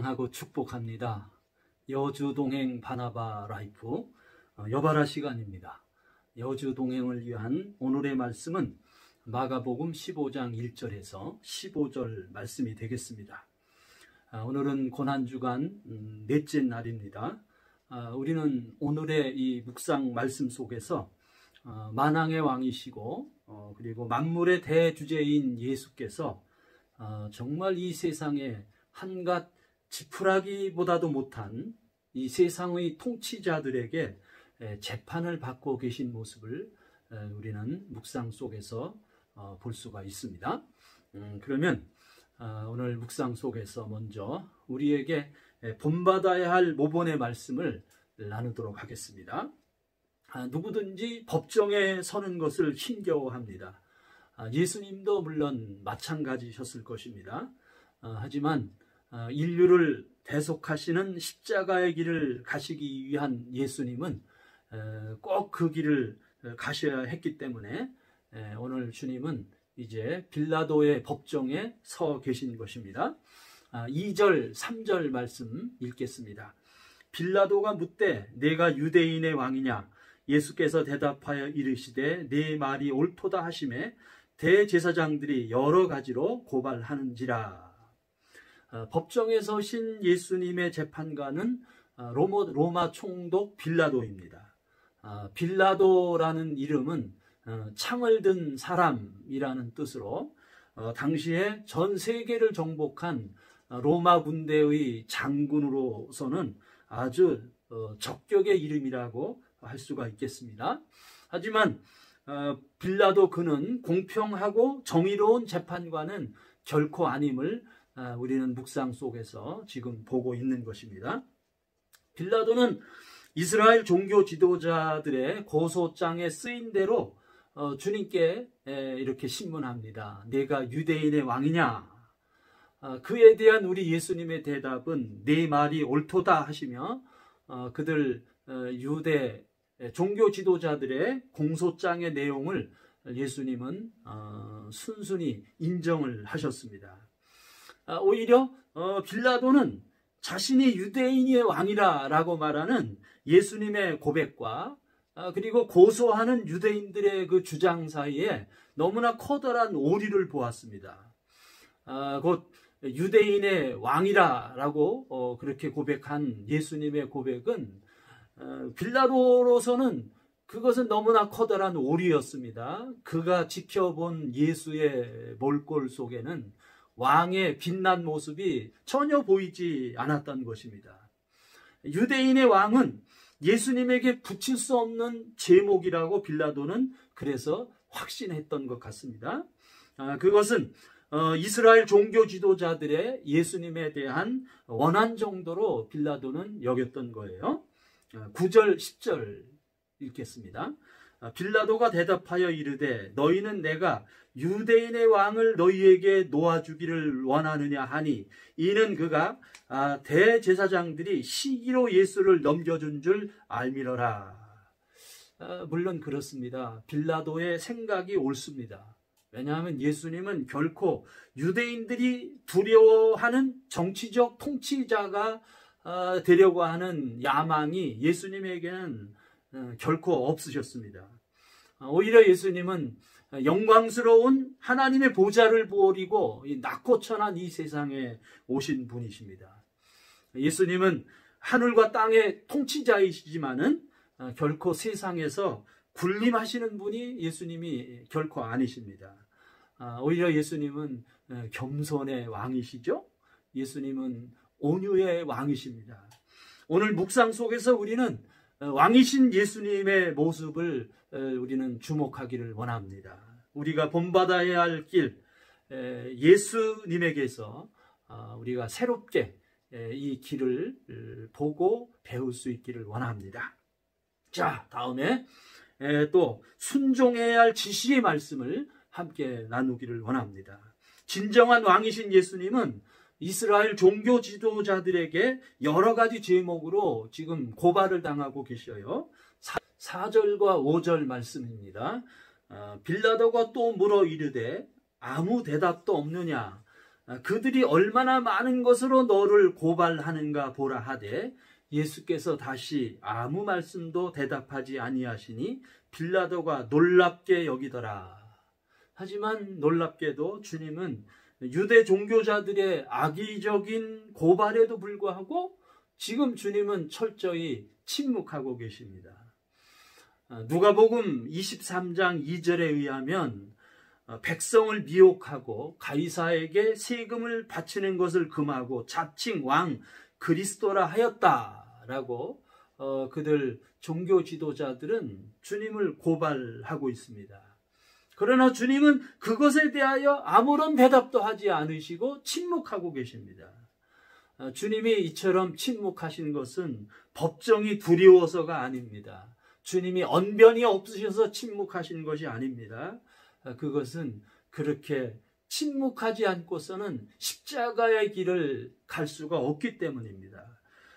환영하고 축복합니다. 여주동행 바나바 라이프 여바라 시간입니다. 여주동행을 위한 오늘의 말씀은 마가복음 15장 1절에서 15절 말씀이 되겠습니다. 오늘은 고난주간 넷째 날입니다. 우리는 오늘의 이 묵상 말씀 속에서 만왕의 왕이시고 그리고 만물의 대주제인 예수께서 정말 이 세상에 한갓 지푸라기보다도 못한 이 세상의 통치자들에게 재판을 받고 계신 모습을 우리는 묵상 속에서 볼 수가 있습니다. 그러면 오늘 묵상 속에서 먼저 우리에게 본받아야 할 모본의 말씀을 나누도록 하겠습니다. 누구든지 법정에 서는 것을 힘겨워합니다. 예수님도 물론 마찬가지셨을 것입니다. 하지만 인류를 대속하시는 십자가의 길을 가시기 위한 예수님은 꼭 그 길을 가셔야 했기 때문에 오늘 주님은 이제 빌라도의 법정에 서 계신 것입니다. 2절, 3절 말씀 읽겠습니다. 빌라도가 묻되 내가 유대인의 왕이냐? 예수께서 대답하여 이르시되 내 말이 옳도다 하시매 대제사장들이 여러 가지로 고발하는지라. 법정에 서신 예수님의 재판관은 로마 총독 빌라도입니다. 빌라도라는 이름은 창을 든 사람이라는 뜻으로 당시에 전 세계를 정복한 로마 군대의 장군으로서는 아주 적격의 이름이라고 할 수가 있겠습니다. 하지만 빌라도 그는 공평하고 정의로운 재판관은 결코 아님을 우리는 묵상 속에서 지금 보고 있는 것입니다. 빌라도는 이스라엘 종교 지도자들의 고소장에 쓰인 대로 주님께 이렇게 신문합니다. 내가 유대인의 왕이냐? 그에 대한 우리 예수님의 대답은 내 말이 옳도다 하시며 그들 유대 종교 지도자들의 공소장의 내용을 예수님은 순순히 인정을 하셨습니다. 오히려 빌라도는 자신이 유대인의 왕이라고 말하는 예수님의 고백과 그리고 고소하는 유대인들의 그 주장 사이에 너무나 커다란 오리를 보았습니다. 곧 유대인의 왕이라고 그렇게 고백한 예수님의 고백은 빌라도로서는 그것은 너무나 커다란 오리였습니다. 그가 지켜본 예수의 몰골 속에는 왕의 빛난 모습이 전혀 보이지 않았던 것입니다. 유대인의 왕은 예수님에게 붙일 수 없는 제목이라고 빌라도는 그래서 확신했던 것 같습니다. 그것은 이스라엘 종교 지도자들의 예수님에 대한 원한 정도로 빌라도는 여겼던 거예요. 9절 10절 읽겠습니다. 빌라도가 대답하여 이르되 너희는 내가 유대인의 왕을 너희에게 놓아주기를 원하느냐 하니 이는 그가 대제사장들이 시기로 예수를 넘겨준 줄 알미러라. 물론 그렇습니다. 빌라도의 생각이 옳습니다. 왜냐하면 예수님은 결코 유대인들이 두려워하는 정치적 통치자가 되려고 하는 야망이 예수님에게는 결코 없으셨습니다. 오히려 예수님은 영광스러운 하나님의 보좌를 버리고 낮고 천한 이 세상에 오신 분이십니다. 예수님은 하늘과 땅의 통치자이시지만은 결코 세상에서 군림하시는 분이 예수님이 결코 아니십니다. 오히려 예수님은 겸손의 왕이시죠. 예수님은 온유의 왕이십니다. 오늘 묵상 속에서 우리는 왕이신 예수님의 모습을 우리는 주목하기를 원합니다. 우리가 본받아야 할 길, 예수님에게서 우리가 새롭게 이 길을 보고 배울 수 있기를 원합니다. 자, 다음에 또 순종해야 할 지시의 말씀을 함께 나누기를 원합니다. 진정한 왕이신 예수님은 이스라엘 종교 지도자들에게 여러 가지 제목으로 지금 고발을 당하고 계셔요. 4절과 5절 말씀입니다. 빌라도가 또 물어 이르되 아무 대답도 없느냐? 그들이 얼마나 많은 것으로 너를 고발하는가 보라 하되 예수께서 다시 아무 말씀도 대답하지 아니하시니 빌라도가 놀랍게 여기더라. 하지만 놀랍게도 주님은 유대 종교자들의 악의적인 고발에도 불구하고 지금 주님은 철저히 침묵하고 계십니다. 누가복음 23장 2절에 의하면 백성을 미혹하고 가이사에게 세금을 바치는 것을 금하고 자칭 왕 그리스도라 하였다라고 그들 종교 지도자들은 주님을 고발하고 있습니다. 그러나 주님은 그것에 대하여 아무런 대답도 하지 않으시고 침묵하고 계십니다. 주님이 이처럼 침묵하신 것은 법정이 두려워서가 아닙니다. 주님이 언변이 없으셔서 침묵하신 것이 아닙니다. 그것은 그렇게 침묵하지 않고서는 십자가의 길을 갈 수가 없기 때문입니다.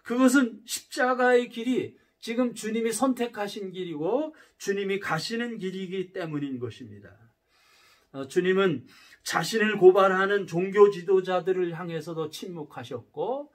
그것은 십자가의 길이 지금 주님이 선택하신 길이고 주님이 가시는 길이기 때문인 것입니다. 주님은 자신을 고발하는 종교 지도자들을 향해서도 침묵하셨고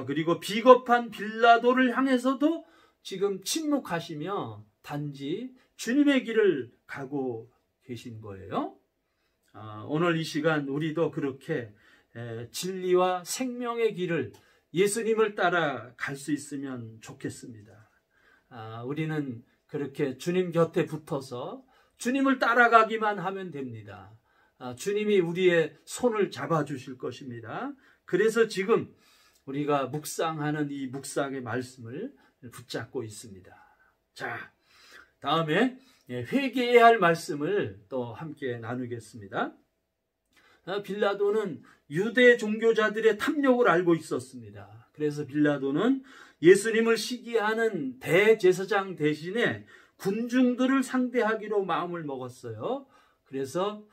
그리고 비겁한 빌라도를 향해서도 지금 침묵하시며 단지 주님의 길을 가고 계신 거예요. 오늘 이 시간 우리도 그렇게 진리와 생명의 길을 예수님을 따라 갈 수 있으면 좋겠습니다. 우리는 그렇게 주님 곁에 붙어서 주님을 따라가기만 하면 됩니다. 주님이 우리의 손을 잡아주실 것입니다. 그래서 지금 우리가 묵상하는 이 묵상의 말씀을 붙잡고 있습니다. 자, 다음에 회개해야 할 말씀을 또 함께 나누겠습니다. 빌라도는 유대 종교자들의 탐욕을 알고 있었습니다. 그래서 빌라도는 예수님을 시기하는 대제사장 대신에 군중들을 상대하기로 마음을 먹었어요. 그래서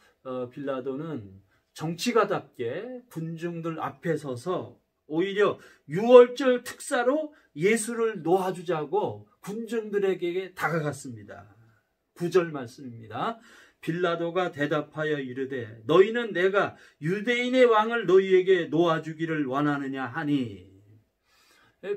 빌라도는 정치가답게 군중들 앞에 서서 오히려 유월절 특사로 예수를 놓아주자고 군중들에게 다가갔습니다. 9절 말씀입니다. 빌라도가 대답하여 이르되 너희는 내가 유대인의 왕을 너희에게 놓아주기를 원하느냐 하니,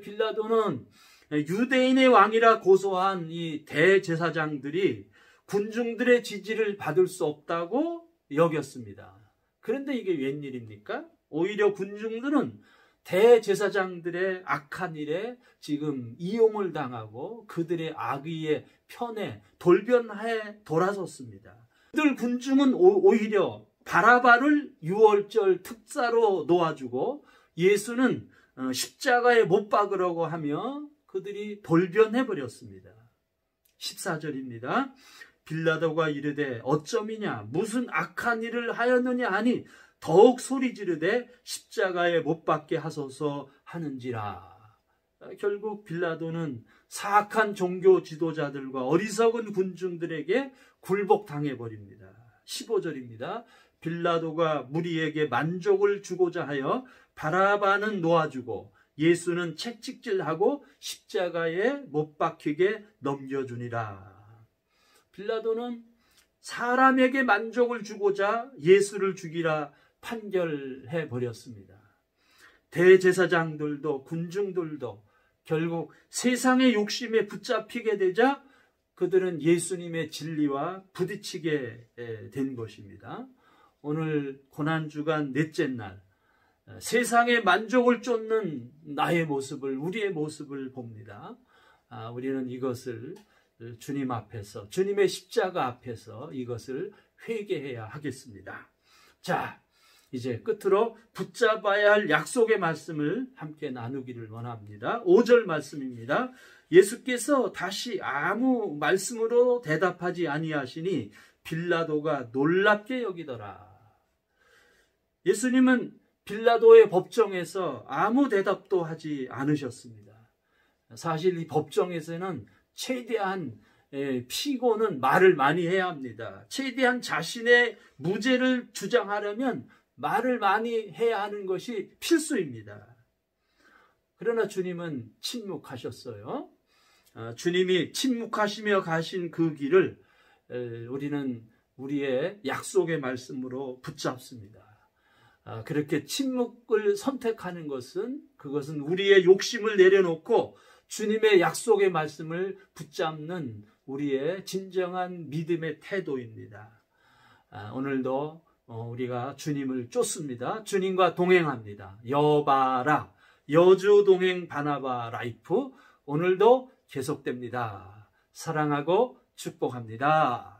빌라도는 유대인의 왕이라 고소한 이 대제사장들이 군중들의 지지를 받을 수 없다고 여겼습니다. 그런데 이게 웬일입니까? 오히려 군중들은 대제사장들의 악한 일에 지금 이용을 당하고 그들의 악의의 편에 돌변해 돌아섰습니다. 그들 군중은 오히려 바라바를 유월절 특사로 놓아주고 예수는 십자가에 못 박으려고 하며 그들이 돌변해 버렸습니다. 14절입니다. 빌라도가 이르되 어쩌미냐 무슨 악한 일을 하였느냐 하니 더욱 소리 지르되 십자가에 못 박게 하소서 하는지라. 결국 빌라도는 사악한 종교 지도자들과 어리석은 군중들에게 굴복당해 버립니다. 15절입니다. 빌라도가 무리에게 만족을 주고자 하여 바라바는 놓아주고 예수는 채찍질하고 십자가에 못 박히게 넘겨주니라. 빌라도는 사람에게 만족을 주고자 예수를 죽이라 판결해 버렸습니다. 대제사장들도 군중들도 결국 세상의 욕심에 붙잡히게 되자 그들은 예수님의 진리와 부딪히게 된 것입니다. 오늘 고난주간 넷째 날 세상의 만족을 쫓는 나의 모습을, 우리의 모습을 봅니다. 우리는 이것을 주님 앞에서, 주님의 십자가 앞에서 이것을 회개해야 하겠습니다. 자, 이제 끝으로 붙잡아야 할 약속의 말씀을 함께 나누기를 원합니다. 5절 말씀입니다. 예수께서 다시 아무 말씀으로 대답하지 아니하시니 빌라도가 놀랍게 여기더라. 예수님은 빌라도의 법정에서 아무 대답도 하지 않으셨습니다. 사실 이 법정에서는 최대한 피고는 말을 많이 해야 합니다. 최대한 자신의 무죄를 주장하려면 말을 많이 해야 하는 것이 필수입니다. 그러나 주님은 침묵하셨어요. 주님이 침묵하시며 가신 그 길을 우리는 우리의 약속의 말씀으로 붙잡습니다. 그렇게 침묵을 선택하는 그것은 우리의 욕심을 내려놓고 주님의 약속의 말씀을 붙잡는 우리의 진정한 믿음의 태도입니다. 오늘도 우리가 주님을 쫓습니다. 주님과 동행합니다. 여바라, 여주 동행 바나바 라이프, 오늘도 계속됩니다. 사랑하고 축복합니다.